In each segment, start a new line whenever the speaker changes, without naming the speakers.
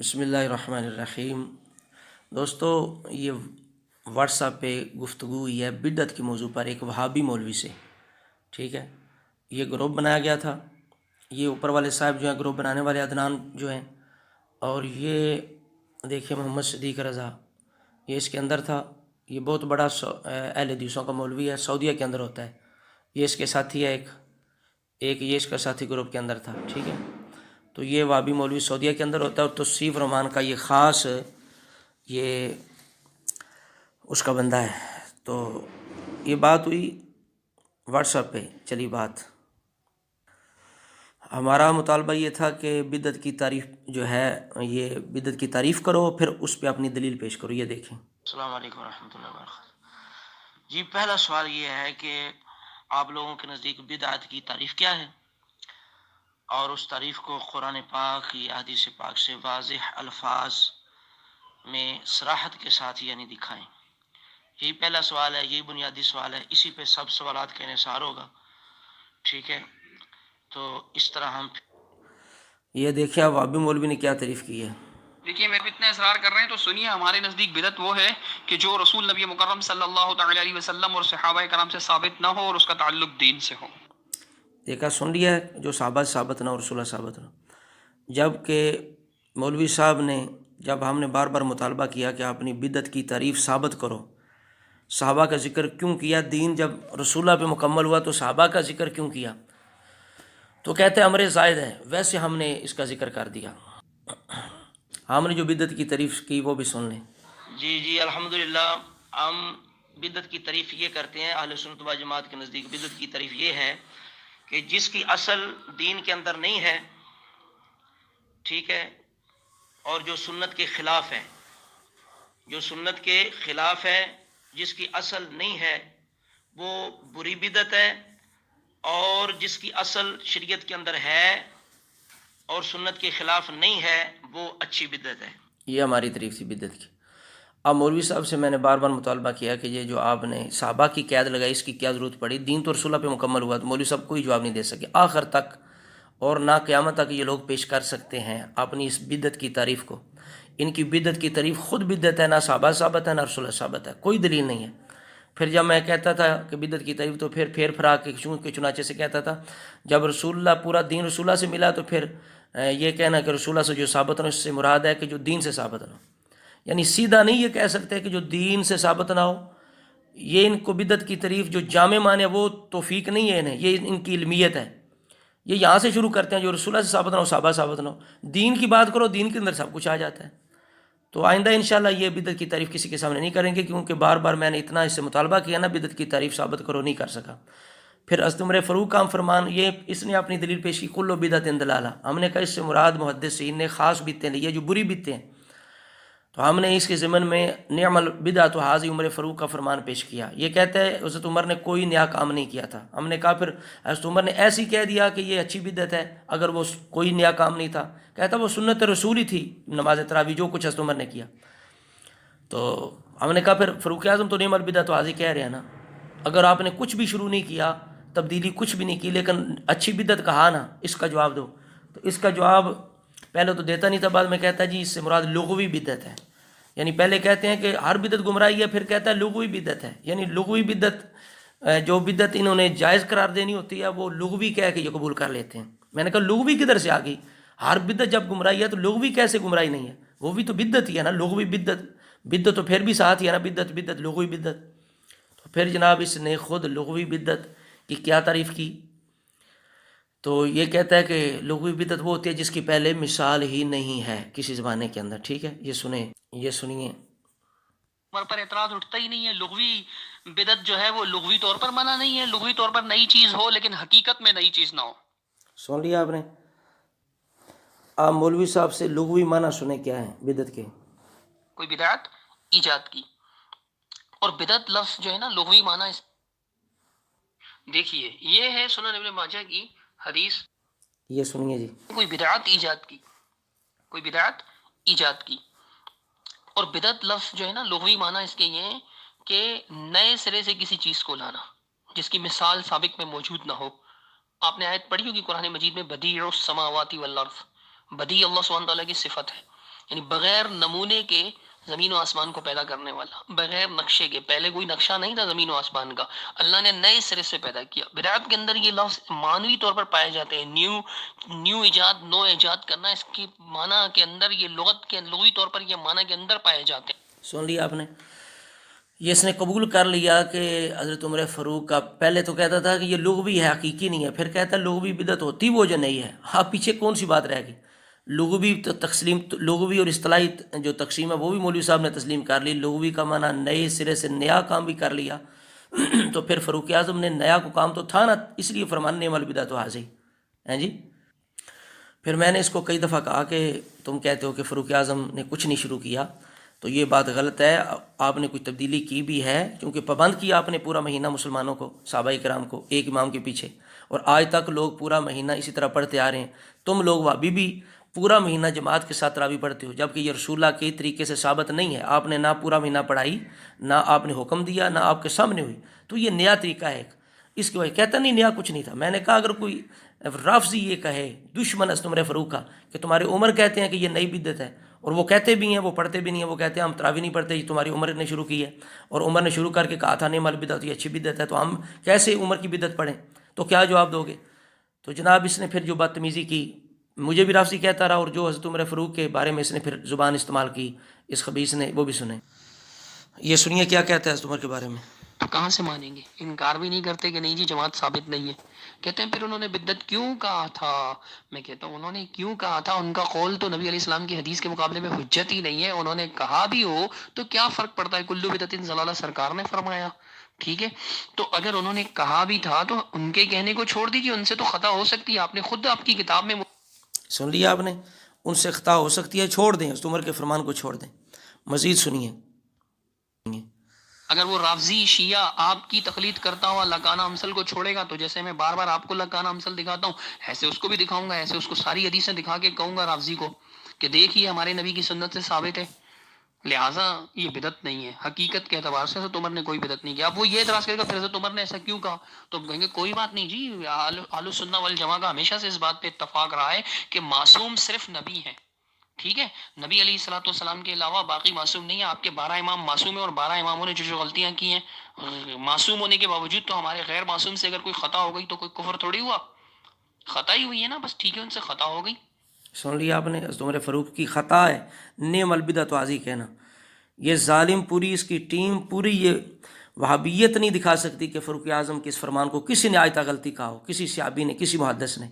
بسم اللہ الرحمن الرحیم۔ دوستو، یہ واٹس ایپ پہ گفتگو ہوئی ہے بدعت کے موضوع پر ایک وہابی مولوی سے، ٹھیک ہے۔ یہ گروپ بنایا گیا تھا، یہ اوپر والے صاحب جو ہیں گروپ بنانے والے عدنان جو ہیں، اور یہ دیکھیے محمد صدیق رضا، یہ اس کے اندر تھا۔ یہ بہت بڑا اہل حدیثوں کا مولوی ہے، سعودیہ کے اندر ہوتا ہے۔ یہ اس کے ساتھی ہے، ایک یہ اس کا ساتھی گروپ کے اندر تھا، ٹھیک ہے۔ تو یہ وہابی مولوی سعودیہ کے اندر ہوتا ہے، اور توصیف رحمان کا یہ خاص یہ اس کا بندہ ہے۔ تو یہ بات ہوئی واٹس ایپ پہ، چلی بات۔ ہمارا مطالبہ یہ تھا کہ بدعت کی تعریف جو ہے، یہ بدعت کی تعریف کرو، پھر اس پہ اپنی دلیل پیش کرو۔ یہ دیکھیں۔ السلام علیکم ورحمۃ اللہ وبرکاتہ۔ جی، پہلا سوال یہ ہے کہ آپ لوگوں کے نزدیک بدعت کی تعریف کیا ہے، اور اس تعریف کو قرآن پاک یا حدیث پاک سے واضح الفاظ میں صراحت کے ساتھ یعنی دکھائیں۔ یہی پہلا سوال ہے، یہی بنیادی سوال ہے، اسی پہ سب سوالات کا انحصار ہوگا، ٹھیک ہے۔ تو اس طرح ہم یہ دیکھیں اب وہابی مولوی نے کیا تعریف کی ہے۔
دیکھیے، میرے اتنے اصرار کر رہے ہیں تو سنیے۔ ہمارے نزدیک بدعت وہ ہے کہ جو رسول نبی مکرم صلی اللہ تعالی علیہ وسلم اور صحابہ کرام سے ثابت نہ ہو اور اس کا تعلق دین سے ہو۔
دیکھا، سن لیا ہے، جو صحابہ سے ثابت نہ اور رسول اللہ ثابت نہ۔ جب کہ مولوی صاحب نے، جب ہم نے بار بار مطالبہ کیا کہ اپنی بدعت کی تعریف ثابت کرو، صحابہ کا ذکر کیوں کیا، دین جب رسول اللہ پہ مکمل ہوا تو صحابہ کا ذکر کیوں کیا، تو کہتے ہیں امر زائد ہے، ویسے ہم نے اس کا ذکر کر دیا۔ ہم نے جو بدعت کی تعریف کی وہ بھی سن لیں۔ جی الحمدللہ، ہم بدعت کی تعریف یہ کرتے ہیں، اہل سنت و جماعت کے نزدیک بدعت کی تعریف یہ ہے کہ جس کی اصل دین کے اندر نہیں ہے، ٹھیک ہے، اور جو سنت کے خلاف ہے، جو سنت کے خلاف ہے، جس کی اصل نہیں ہے وہ بری بدعت ہے، اور جس کی اصل شریعت کے اندر ہے اور سنت کے خلاف نہیں ہے وہ اچھی بدعت ہے۔ یہ ہماری تعریف تھی بدعت کی۔ اب مولوی صاحب سے میں نے بار بار مطالبہ کیا کہ یہ جو آپ نے صحابہ کی قید لگائی، اس کی کیا ضرورت پڑی، دین تو رسول اللہ پہ مکمل ہوا۔ تو مولوی صاحب کوئی جواب نہیں دے سکے آخر تک، اور نہ قیامت تک یہ لوگ پیش کر سکتے ہیں اپنی اس بدعت کی تعریف کو۔ ان کی بدعت کی تعریف خود بدعت ہے، نہ صحابہ ثابت ہے نہ رسول اللہ ثابت ہے، کوئی دلیل نہیں ہے۔ پھر جب میں کہتا تھا کہ بدعت کی تعریف، تو پھر پھیر پھرا کے چنانچہ سے کہتا تھا جب رسول اللہ، پورا دین رسول اللہ سے ملا، تو پھر یہ کہنا کہ رسول اللہ سے جو ثابت نہ، اس سے مراد ہے کہ جو دین سے ثابت نہ ہو۔ یعنی سیدھا نہیں یہ کہہ سکتے کہ جو دین سے ثابت نہ ہو۔ یہ ان کو بدعت کی تعریف جو جامع معنی وہ توفیق نہیں ہے انہیں، یہ ان کی علمیت ہے۔ یہ یہاں سے شروع کرتے ہیں جو رسول اللہ سے ثابت نہ ہو، صحابہ ثابت نہ ہو، دین کی بات کرو، دین کے اندر سب کچھ آ جاتا ہے۔ تو آئندہ انشاءاللہ یہ بدعت کی تعریف کسی کے سامنے نہیں کریں گے، کیونکہ بار بار میں نے اتنا اس سے مطالبہ کیا نا، بدعت کی تعریف ثابت کرو، نہیں کر سکا۔ پھر حضرت عمر فاروق کا فرمان، یہ اس نے اپنی دلیل پیش کی، کل بدعت ضلالہ۔ ہم نے کہا اس سے مراد محدثین نے خاص بدعتیں لی ہے جو بری بدعتیں ہیں۔ تو ہم نے اس کے ضمن میں نعم البدعۃ ھذہ عمر فاروق کا فرمان پیش کیا۔ یہ کہتا ہے حضرت عمر نے کوئی نیا کام نہیں کیا تھا۔ ہم نے کہا پھر حضرت عمر نے ایسی کہہ دیا کہ یہ اچھی بدعت ہے اگر وہ کوئی نیا کام نہیں تھا۔ کہتا وہ سنت رسول ہی تھی، نماز تراویح جو کچھ حضرت عمر نے کیا۔ تو ہم نے کہا پھر فاروق اعظم تو نعم البدعۃ ھذہ کہہ رہے ہیں نا، اگر آپ نے کچھ بھی شروع نہیں کیا، تبدیلی کچھ بھی نہیں کی، لیکن اچھی بدعت کہا نا، اس کا جواب دو۔ تو اس کا جواب پہلے تو دیتا نہیں تھا، بعد میں کہتا ہے جی اس سے مراد لغوی بدعت ہے۔ یعنی پہلے کہتے ہیں کہ ہر بدعت گمراہی ہے، پھر کہتا ہے لغوی بدعت ہے۔ یعنی لغوی بدعت، جو بدعت انہوں نے جائز قرار دینی ہوتی ہے وہ لغوی کہہ کے یہ قبول کر لیتے ہیں۔ میں نے کہا لغوی کدھر سے آ گئی؟ ہر بدعت جب گمراہی ہے تو لغوی کیسے گمراہی نہیں ہے؟ وہ بھی تو بدعت ہی ہے نا، لغوی بدعت۔ بدعت تو پھر بھی ساتھ ہی ہے نا، بدعت لغوی بدعت۔ تو پھر جناب اس نے خود لغوی بدعت کی کیا تعریف کی؟ تو یہ کہتا ہے کہ لغوی بدعت وہ ہوتی ہے جس کی پہلے مثال ہی نہیں ہے کسی زمانے کے اندر، ٹھیک ہے۔ یہ سنیے۔
عمر پر اعتراض اٹھتا ہی نہیں ہے۔ لغوی بدعت جو ہے وہ لغوی طور پر منع نہیں ہے، لغوی طور پر نئی چیز ہو لیکن حقیقت میں نئی چیز نہ ہو۔
سن لیا آپ نے؟ آپ مولوی صاحب سے لغوی معنی سنیں کیا ہے بدعت کے۔
کوئی بدعت ایجاد کی، اور بدعت لفظ جو ہے نا لغوی معنی دیکھیے یہ ہے سنن ابن ماجہ کی حدیث۔
یہ سنیے جی۔
کوئی بدعت ایجاد کی، کوئی بدعت ایجاد کی، اور بدعت لفظ جو ہے نا لغوی معنی اس کے یہ ہے کہ نئے سرے سے کسی چیز کو لانا جس کی مثال سابق میں موجود نہ ہو۔ آپ نے آیت پڑھی ہوگی قرآن مجید میں، بدیع السماوات والارض۔ بدیع اللہ سبحانہ تعالیٰ کی صفت ہے، یعنی بغیر نمونے کے زمین و آسمان کو پیدا کرنے والا، بغیر نقشے کے. پہلے کوئی نقشہ نہیں تھا زمین و آسمان کا، اللہ نے نئے سرے سے پیدا کیا. بدعت کے اندر یہ لفظ معنوی طور پر پائے جاتے ہیں. نیو ایجاد، نو ایجاد کرنا، اس کی معنی کے اندر یہ لغت کے لغوی طور پر یہ معنی کے اندر پائے جاتے ہیں.
سن لیا آپ نے؟ یہ اس نے قبول کر لیا کہ حضرت عمر فاروق کا، پہلے تو کہتا تھا کہ یہ لغوی ہے، حقیقی نہیں ہے، پھر کہتا ہے لغوی بدعت ہوتی وہ جو نہیں ہے. ہاں، پیچھے کون سی بات رہ گئی؟ لغوی تقسیم، لغوی اور اصطلاحی جو تقسیم ہے وہ بھی مولوی صاحب نے تسلیم کر لی. لغوی کا معنی نئے سرے سے نیا کام بھی کر لیا. تو پھر فاروق اعظم نے نیا کو کام تو تھا نا، اس لیے فرمانے والی بدعت تو حاضر ہیں جی. پھر میں نے اس کو کئی دفعہ کہا کہ تم کہتے ہو کہ فاروق اعظم نے کچھ نہیں شروع کیا، تو یہ بات غلط ہے. آپ نے کچھ تبدیلی کی بھی ہے، کیونکہ پابند کیا آپ نے پورا مہینہ مسلمانوں کو، صحابہ کرام کو، ایک امام کے پیچھے، اور آج تک لوگ پورا مہینہ اسی طرح پڑھتے آ رہے ہیں. تم لوگ وہابی بھی پورا مہینہ جماعت کے ساتھ تراویح پڑھتے ہو، جبکہ یہ رسول اللہ کے طریقے سے ثابت نہیں ہے. آپ نے نہ پورا مہینہ پڑھائی، نہ آپ نے حکم دیا، نہ آپ کے سامنے ہوئی. تو یہ نیا طریقہ ہے ایک. اس کی وجہ کہتا نہیں نیا کچھ نہیں تھا. میں نے کہا اگر کوئی رافضی یہ کہے، دشمن است عمر فاروق کا، کہ تمہارے عمر کہتے ہیں کہ یہ نئی بدعت ہے، اور وہ کہتے بھی ہیں، وہ پڑھتے بھی نہیں ہیں، وہ کہتے ہیں ہم تراویح نہیں پڑھتے، یہ تمہاری عمر نے شروع کی ہے، اور عمر نے شروع کر کے کہا تھا نعم البدعۃ، یہ اچھی بدعت ہے، تو ہم کیسے عمر کی بدعت پڑھیں؟ تو کیا جواب دو گے؟ تو جناب اس نے پھر جو بدتمیزی کی، مجھے بھی رافضی کہتا رہا، اور جو حضرت عمر فاروق کے بارے میں اس نے پھر زبان استعمال کی اس خبیث نے، وہ بھی سنیں. یہ سنیے کیا کہتا ہے حضرت عمر کے بارے میں.
تو کہاں سے مانیں گے؟ انکار بھی نہیں کرتے کہ نہیں جی جماعت ثابت نہیں ہے. کہتے ہیں پھر انہوں نے بدعت کیوں کہا تھا؟ میں کہتا ہوں انہوں نے کیوں کہا تھا، ان کا قول تو نبی علیہ السلام کی حدیث کے مقابلے میں حجت ہی نہیں ہے. انہوں نے کہا بھی ہو تو کیا فرق پڑتا ہے؟ کلو بدعت ضلالہ سرکار نے فرمایا. ٹھیک ہے، تو اگر انہوں نے کہا بھی تھا تو ان کے کہنے کو چھوڑ دیجیے، ان سے تو خطا ہو سکتی ہے. آپ نے خود آپ کی کتاب میں
سن لیا آپ نے؟ ان سے خطا ہو سکتی ہے، چھوڑ دیں، حضرت عمر کے فرمان کو چھوڑ دیں. مزید سنیے.
اگر وہ رافضی شیعہ آپ کی تقلید کرتا ہوا لکانہ امثل کو چھوڑے گا، تو جیسے میں بار بار آپ کو لکانہ امثل دکھاتا ہوں، ایسے اس کو بھی دکھاؤں گا، ایسے اس کو ساری حدیثیں دکھا کے کہوں گا رافضی کو کہ دیکھیے ہمارے نبی کی سنت سے ثابت ہے. لہٰذا یہ بدعت نہیں ہے. حقیقت کے اعتبار سے حضرت عمر نے کوئی بدعت نہیں کیا. اب وہ یہ اعتراض کرے گا پھر حضرت عمر نے ایسا کیوں کہا، تو ہم کہیں گے کوئی بات نہیں جی، اہل السنہ والجماعہ کا ہمیشہ سے اس بات پہ اتفاق رہا ہے کہ معصوم صرف نبی ہے. ٹھیک ہے، نبی علیہ الصلوۃ والسلام کے علاوہ باقی معصوم نہیں ہے. آپ کے 12 امام معصوم ہیں، اور 12 اماموں نے جو غلطیاں کی ہیں معصوم ہونے کے باوجود، تو ہمارے غیر معصوم سے اگر کوئی خطا ہو گئی تو کوئی کفر تھوڑی ہوا، خطا ہی ہوئی ہے نا، بس ٹھیک ہے ان سے خطا ہو گئی.
سن لیا آپ نے؟ حضرت عمر فاروق کی خطا ہے نعم البدعۃ واضح کہنا. یہ ظالم پوری اس کی ٹیم پوری یہ وہابیت نہیں دکھا سکتی کہ فاروق اعظم کے اس فرمان کو کسی نے آج تک غلطی کہا ہو، کسی صحابی نے، کسی محدث نے.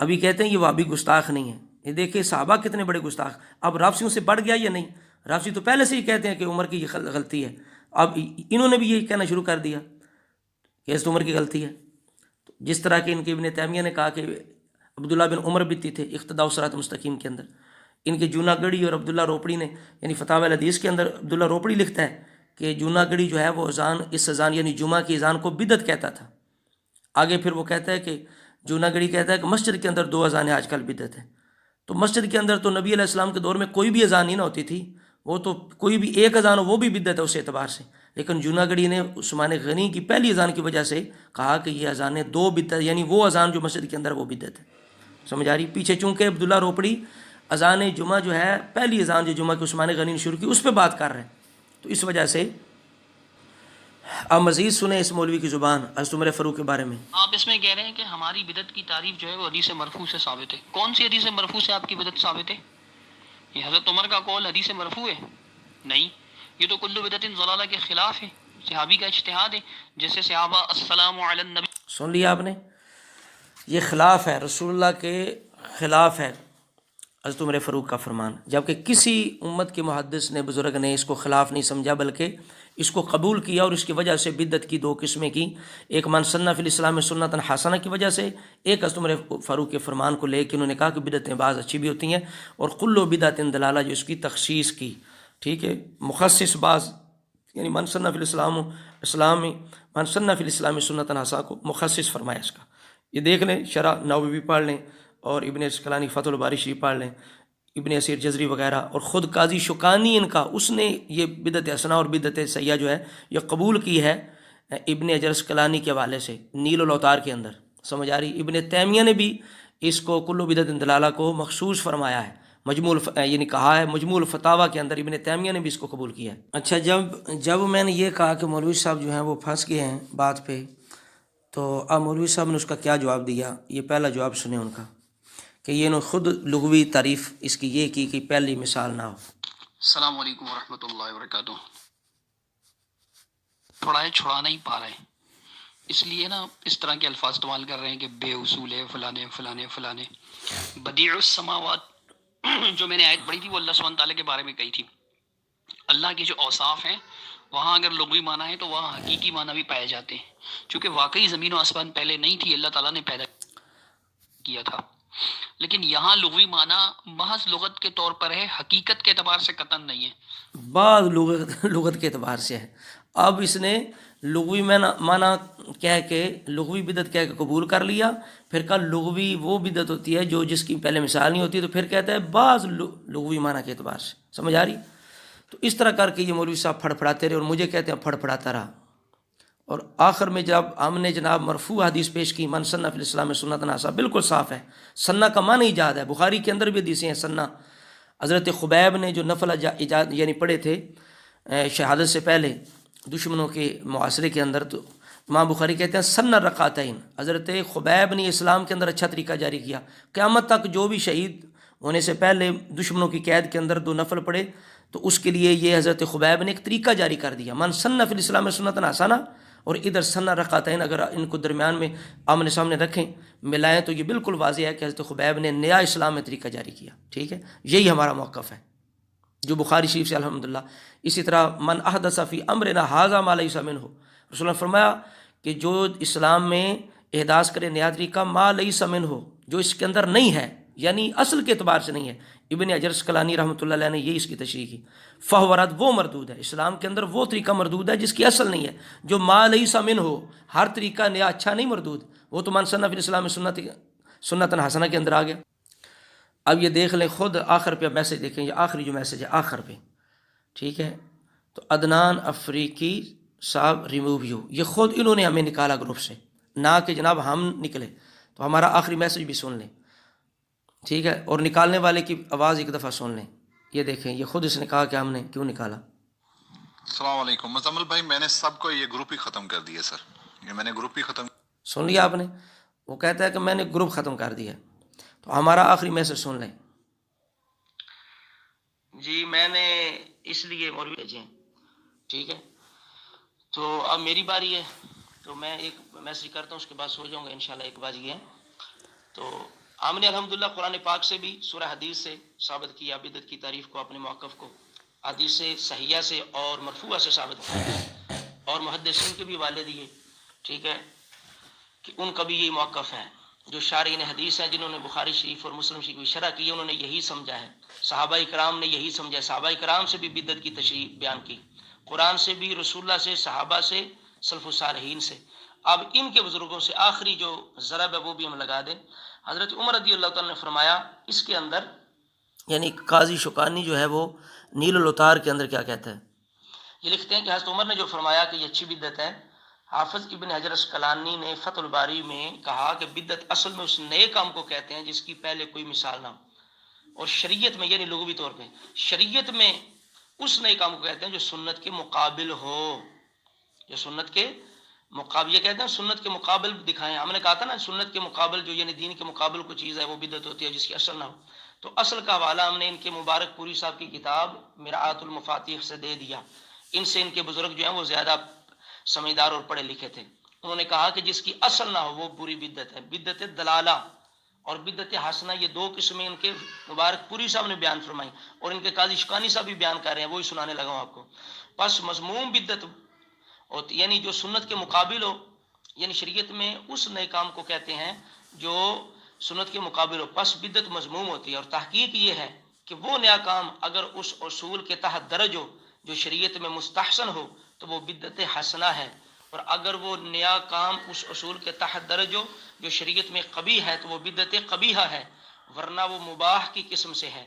ابھی کہتے ہیں یہ وہابی گستاخ نہیں ہے. یہ دیکھیں صحابہ کتنے بڑے گستاخ. اب رافضیوں سے بڑھ گیا یا نہیں؟ رافضی تو پہلے سے ہی کہتے ہیں کہ عمر کی یہ غلطی ہے. اب انہوں نے بھی یہی کہنا شروع کر دیا کہ حضرت عمر کی غلطی ہے. جس طرح کہ ان کے ابن تیمیہ نے کہا کہ عبداللہ بن عمر بھی تھے اقتداء الصراط مستقیم کے اندر. ان کے جونا گڑھی اور عبداللہ روپڑی نے، یعنی فتاوی الحدیث کے اندر عبداللہ روپڑی لکھتا ہے کہ جونا گڑھی جو ہے وہ اذان، اس اذان یعنی جمعہ کی اذان کو بدعت کہتا تھا. آگے پھر وہ کہتا ہے کہ جونا گڑھی کہتا ہے کہ مسجد کے اندر 2 اذانیں آج کل بدعت ہیں. تو مسجد کے اندر تو نبی علیہ السلام کے دور میں کوئی بھی اذان نہیں نہ ہوتی تھی، وہ تو کوئی بھی ایک اذان ہو وہ بھی بدعت ہے اس اعتبار سے. لیکن جونا گڑھی نے عثمان غنی کی پہلی اذان کی وجہ سے کہا کہ یہ اذانیں 2 بدعت، یعنی وہ اذان جو مسجد کے اندر وہ بدعت ہے. سمجھ آ رہی؟ پیچھے چونکہ عبداللہ روپڑی اذان جمعہ جو ہے، پہلی اذان جو جمعہ کی عثمان غنی نے شروع کی، اس پہ بات کر رہے ہیں. تو اس وجہ سے اب مزید سنیں اس مولوی کی زبان حضرت عمر فاروق کے بارے میں.
آپ اس میں کہہ رہے ہیں کہ ہماری بدعت کی تعریف جو ہے وہ حدیث مرفوع سے ثابت ہے. کون سی حدیث مرفوع سے آپ کی بدعت ثابت ہے؟ یہ حضرت عمر کا قول حدیث مرفوع ہے؟ نہیں، یہ تو کل بدعت ضلالہ کے خلاف ہے، صحابی کا اجتہاد ہے. جیسے صحابہ السلام علی النبی،
سن لیا آپ نے؟ یہ خلاف ہے، رسول اللہ کے خلاف ہے حضرت عمر فاروق کا فرمان. جبکہ کسی امت کے محدث نے، بزرگ نے اس کو خلاف نہیں سمجھا، بلکہ اس کو قبول کیا، اور اس کی وجہ سے بدعت کی 2 قسمیں کی. ایک من سنہ فی الاسلام سنۃ حسنہ کی وجہ سے، ایک حضرت عمر فاروق کے فرمان کو لے کے انہوں نے کہا کہ بدعتیں بعض اچھی بھی ہوتی ہیں، اور کل بدعت ضلالہ جو اس کی تخصیص کی. ٹھیک ہے، مخصص بعض، یعنی من سنہ فی الاسلام من سنہ فی الاسلام سنۃ حسنہ کو مخصص فرمایا اس کا. یہ دیکھ لیں، شرح نووی پڑھ لیں، اور ابن عسقلانی فتح الباری شریف پڑھ لیں، ابن اسیر جزری وغیرہ، اور خود قاضی شوکانی ان کا، اس نے یہ بدعت حسنہ اور بدعت سیئہ جو ہے یہ قبول کی ہے ابن حجر عسقلانی کے حوالے سے نیل الاوتار کے اندر. سمجھ آ رہی؟ ابن تیمیہ نے بھی اس کو کل بدعت ضلالہ کو مخصوص فرمایا ہے. یعنی کہا ہے مجموع الفتاویٰ کے اندر، ابن تیمیہ نے بھی اس کو قبول کیا ہے۔ اچھا، جب میں نے یہ کہا کہ مولوی صاحب جو ہیں وہ پھنس گئے ہیں بات پہ، تو اب مولوی صاحب نے اس کا کیا جواب دیا، یہ پہلا جواب سنیں ان کا، کہ یہ انہوں خود لغوی تعریف اس کی یہ کی کہ پہلی مثال نہ ہو۔
السلام علیکم ورحمۃ اللہ وبرکاتہ۔ پڑھائے چھڑا نہیں پا رہے، اس لیے نا اس طرح کے الفاظ استعمال کر رہے ہیں کہ بے اصول ہے، فلانے فلانے فلانے۔ بدیع السماوات جو میں نے آیت پڑھی تھی وہ اللہ سبحانہ تعالیٰ کے بارے میں کہی تھی۔ اللہ کے جو اوصاف ہیں وہاں اگر لغوی معنی ہے تو وہاں حقیقی معنی بھی پائے جاتے ہیں، چونکہ واقعی زمین و آسمان پہلے نہیں تھی، اللہ تعالیٰ نے پیدا کیا تھا، لیکن یہاں لغوی معنی محض لغت کے طور پر ہے، حقیقت کے اعتبار سے قطعاً نہیں ہے۔
بعض لغت کے اعتبار سے ہے۔ اب اس نے لغوی معنی کہہ کے، لغوی بدعت کہہ کے قبول کر لیا، پھر کل لغوی وہ بدعت ہوتی ہے جو جس کی پہلے مثال نہیں ہوتی، تو پھر کہتا ہے بعض لغوی معنی کے اعتبار سے۔ سمجھ آ رہی؟ تو اس طرح کر کے یہ مولوی صاحب پھڑپڑاتے رہے، اور مجھے کہتے ہیں پھڑپڑاتا رہا، اور آخر میں جب ہم نے جناب مرفوع حدیث پیش کی، من سنہ فی الاسلام سنۃ حسنہ، بالکل صاف ہے، سنہ کا معنی ایجاد ہے، بخاری کے اندر بھی حدیثیں ہیں سنہ۔ حضرت خبیب نے جو نفل ایجاد یعنی پڑھے تھے شہادت سے پہلے دشمنوں کے معاشرے کے اندر، تو امام بخاری کہتے ہیں سنہ رکعتین، حضرت خبیب نے اسلام کے اندر اچھا طریقہ جاری کیا، قیامت تک جو بھی شہید ہونے سے پہلے دشمنوں کی قید کے اندر 2 نفل پڑھے تو اس کے لیے یہ حضرت خبیب نے ایک طریقہ جاری کر دیا، من سنہ فی الاسلام سنۃ حسنہ، اور ادھر سنہ رکعتین اگر ان کو درمیان میں آمنے سامنے رکھیں ملائیں تو یہ بالکل واضح ہے کہ حضرت خبیب نے نیا اسلام میں طریقہ جاری کیا۔ ٹھیک ہے، یہی ہمارا موقف ہے جو بخاری شریف سے الحمدللہ۔ اسی طرح من احدث فی امرنا ھذا ما لیس منہ، رسول اللہ نے فرمایا کہ جو اسلام میں احداث کرے نیا طریقہ، ما لیس منہ، جو اس کے اندر نہیں ہے، یعنی اصل کے اعتبار سے نہیں ہے۔ ابن حجر اسقلانی رحمۃ اللہ علیہ نے یہ اس کی تشریح کی، فہو رد، وہ مردود ہے، اسلام کے اندر وہ طریقہ مردود ہے جس کی اصل نہیں ہے، جو ما لیس منہ ہو، ہر طریقہ نیا اچھا نہیں مردود، وہ تو من سنہ فی الاسلام سنۃ حسنہ کے اندر آ گیا۔ اب یہ دیکھ لیں خود، آخر پہ میسج دیکھیں، یہ آخری جو میسج ہے آخر پہ، ٹھیک ہے، تو عدنان افریقی صاحب ریموو یو، یہ خود انہوں نے ہمیں نکالا گروپ سے، نہ کہ جناب ہم نکلے، تو ہمارا آخری میسج بھی سن لیں، ٹھیک ہے، اور نکالنے والے کی آواز ایک دفعہ سن لیں۔ یہ دیکھیں، یہ خود اس نے کہا کہ ہم نے کیوں نکالا۔
السلام علیکم مزمل بھائی، میں نے سب کو یہ گروپ ہی ختم کر دیا سر، یہ میں نے گروپ ہی ختم۔
سن لیا آپ نے؟ وہ کہتا ہے کہ میں نے گروپ ختم کر دیا، تو ہمارا آخری میسج سن لیں۔
جی میں نے اس لیے مولوی بھیجے ہیں، ٹھیک ہے، تو اب میری باری ہے، تو میں ایک میسج کرتا ہوں، اس کے بعد سو جاؤں گا انشاءاللہ، 1 بج گیا ہے۔ تو ہم نے الحمدللہ قرآن پاک سے بھی، سورہ حدیث سے ثابت کیا بدعت کی تعریف کو، اپنے موقف کو حدیث سے صحیحہ سے اور مرفوعہ سے ثابت کیا، اور محدثین کے بھی حوالے دیے، ٹھیک ہے، کہ ان کا بھی یہی موقف ہے۔ جو شارحین حدیث ہیں جنہوں نے بخاری شریف اور مسلم شریف کی شرح کی، انہوں نے یہی سمجھا ہے، صحابہ کرام نے یہی سمجھا ہے، صحابہ کرام سے بھی بدعت کی تشریح بیان کی، قرآن سے بھی، رسول اللہ سے، صحابہ سے، سلف الصالحین سے۔ اب ان کے بزرگوں سے آخری جو ضرب ہے وہ بھی ہم لگا دیں۔ حضرت عمر رضی اللہ تعالیٰ نے فرمایا اس کے اندر،
یعنی قاضی شوکانی جو ہے وہ نیل الاتار کے اندر کیا کہتا ہے؟
یہ لکھتے ہیں کہ حضرت عمر نے جو فرمایا کہ یہ اچھی بدعت ہے، حافظ ابن حجر اسقلانی نے فتح الباری میں کہا کہ بدعت اصل میں اس نئے کام کو کہتے ہیں جس کی پہلے کوئی مثال نہ ہو، اور شریعت میں، یعنی لغوی طور پہ شریعت میں اس نئے کام کو کہتے ہیں جو سنت کے مقابل ہو، جو سنت کے مقابل، یہ کہتے ہیں سنت کے مقابل دکھائیں۔ ہم نے کہا تھا نا سنت کے مقابل، جو یعنی دین کے مقابل کوئی چیز ہے وہ بدعت ہوتی ہے جس کی اصل نہ ہو۔ تو اصل کا حوالہ ہم نے ان کے مبارک پوری صاحب کی کتاب مرآت المفاتیح سے دے دیا۔ ان سے ان کے بزرگ جو ہیں وہ زیادہ سمجھدار اور پڑھے لکھے تھے، انہوں نے کہا کہ جس کی اصل نہ ہو وہ بری بدعت ہے۔ بدعت دلالہ اور بدعت حسنہ، یہ 2 قسمیں ان کے مبارک پوری صاحب نے بیان فرمائی، اور ان کے قاضی شکانی صاحب بھی بیان کر رہے ہیں، وہی سنانے لگا ہوں آپ کو۔ پس مذموم بدعت ہوتی یعنی جو سنت کے مقابل ہو، یعنی شریعت میں اس نئے کام کو کہتے ہیں جو سنت کے مقابل ہو، پس بدعت مذموم ہوتی ہے۔ اور تحقیق یہ ہے کہ وہ نیا کام اگر اس اصول کے تحت درج ہو جو شریعت میں مستحسن ہو تو وہ بدعت حسنہ ہے، اور اگر وہ نیا کام اس اصول کے تحت درج ہو جو شریعت میں قبیح ہے تو وہ بدعت قبیحہ ہے، ورنہ وہ مباح کی قسم سے ہے۔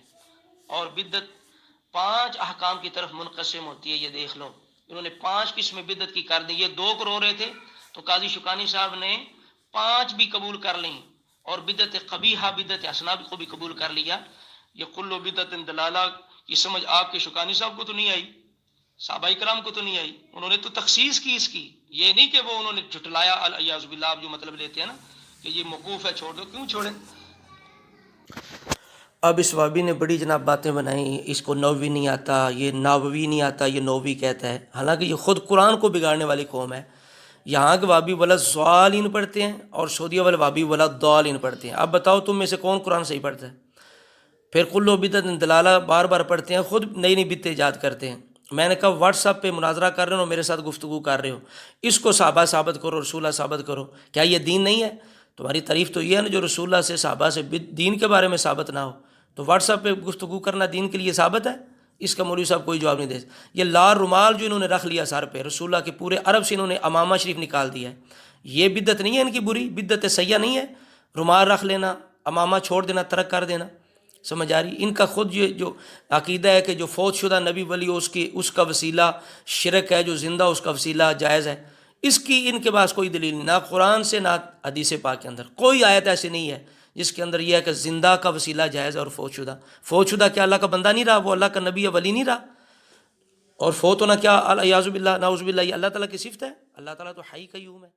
اور بدعت 5 احکام کی طرف منقسم ہوتی ہے، یہ دیکھ لو، انہوں نے 5 قسمیں بدعت کی کر دی۔ یہ 2 کو رو رہے تھے تو قاضی شکانی صاحب نے 5 بھی قبول کر لیں، اور بدعت قبیحہ، بدعت حسنہ کو بھی قبول کر لیا۔
یہ کل بدعت دلالہ کی سمجھ آپ کے شوکانی صاحب کو تو نہیں آئی، صحابہ کرام کو تو نہیں آئی، انہوں نے تو تخصیص کی اس کی، یہ نہیں کہ وہ انہوں نے جھٹلایا الیاذ باللہ، آپ جو مطلب لیتے ہیں نا کہ یہ موقوف ہے چھوڑ دو، کیوں چھوڑیں؟
اب اس وابی نے بڑی جناب باتیں بنائیں، اس کو نووی نہیں آتا، یہ ناووی نہیں آتا، یہ نووی کہتا ہے، حالانکہ یہ خود قرآن کو بگاڑنے والی قوم ہے۔ یہاں کے وابی ولا ضالین پڑھتے ہیں اور سعودیہ والے وابی ولا ضالین پڑھتے ہیں۔ اب بتاؤ تم میں سے کون قرآن صحیح پڑھتا ہے؟ پھر کل و بدعت دلالہ بار بار پڑھتے ہیں، خود نئی نئی بدعتیں ایجاد کرتے ہیں۔ میں نے کہا واٹس ایپ پہ مناظرہ کر رہے ہو، میرے ساتھ گفتگو کر رہے ہو، اس کو صحابہ ثابت کرو، رسولہ ثابت کرو، کیا یہ دین نہیں ہے؟ تمہاری تعریف تو یہ ہے نا جو رسول اللہ سے صحابہ سے دین کے بارے میں ثابت نہ ہو، تو واٹس ایپ پہ گفتگو کرنا دین کے لیے ثابت ہے؟ اس کا مولوی صاحب کوئی جواب نہیں دے۔ یہ لال رومال جو انہوں نے رکھ لیا سر پہ، رسول اللہ کے پورے عرب سے انہوں نے امامہ شریف نکال دیا ہے، یہ بدعت نہیں ہے ان کی بری، بدعت سیاح نہیں ہے، رومال رکھ لینا، امامہ چھوڑ دینا، ترک کر دینا، سمجھ آ رہی؟ ان کا خود یہ جو عقیدہ ہے کہ جو فوت شدہ نبی ولی ہو اس کا وسیلہ شرک ہے، جو زندہ اس کا وسیلہ جائز ہے، اس کی ان کے پاس کوئی دلیل نہیں، نہ قرآن سے نہ حدیث پاک کے اندر کوئی آیت ایسی نہیں ہے جس کے اندر یہ ہے کہ زندہ کا وسیلہ جائز ہے اور فوت شدہ کیا اللہ کا بندہ نہیں رہا، وہ اللہ کا نبی یا ولی نہیں رہا، اور فوت ہونا کیا الیاذ باللہ نعوذ باللہ یہ اللہ تعالیٰ کی صفت ہے؟ اللہ تعالیٰ تو حی قیوم ہے۔